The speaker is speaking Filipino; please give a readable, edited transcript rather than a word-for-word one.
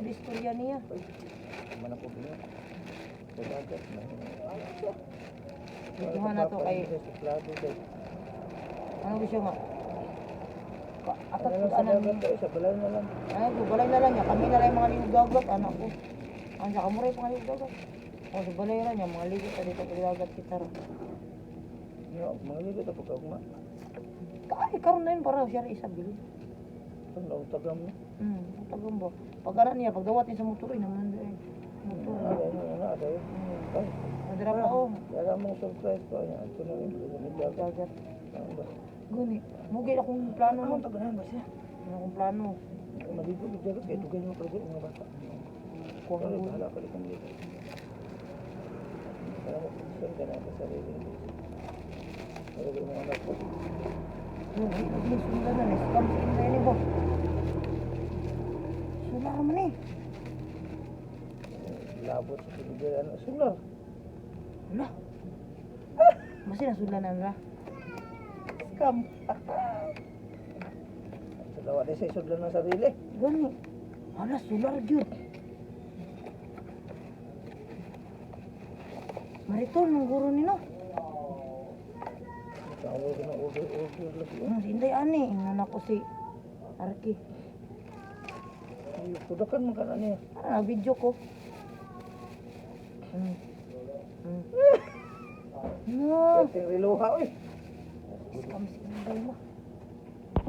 ang istorya niya. Mana po niya. Dagat na. Videohan na to kay... Ano gusto nga? Atat Ano ko sa anan dagat tayo, sa balay na lang. ay, balay na lang niya. Kami na lang yung mga ligagat, anak ko. Ang sa kamuray pa nga ligagat. O, sa balay na niya, mga ligat dito sa ligagat kita rin. Mga ligat ako kagma. Kaya, karoon na yun para siya rin isabil. Ang nautagam mo. Tagam ba? Pag ano niya, pag dawat niya sa motor, naman doon. Motor. Ada yun. Ay, Nadira pa, oh. kaya mong surprise ko. Ito na rin. Ligagat. Ano ba? Guni, mugay akong plano Ano mo. tagahan ba siya? Ano akong plano? Maligo ng dagat. Kaya dugay mo pala mga bata. Kuha Pero ko. bahala ka rin kang dito. Kaya mag-isip ka na sa sarili mo. Pero yung mga anak ko. Guni, naging sunda na. Scam skin na yun, boss. Sula ka man eh. Labot sa piligiran. Sular. Wala. Masih nasula na nila. Scam. Sa dawa na sa isod lang ng sarili. Gani. Hala, sular yun. Mariton, ng guro nino. Tawag ko na order lagi. Si Inday ani, ingnan ako si Arki. Kudakan mo ka na niya. Video ko. No. Ting riluha, uy. Scam si Inday mo.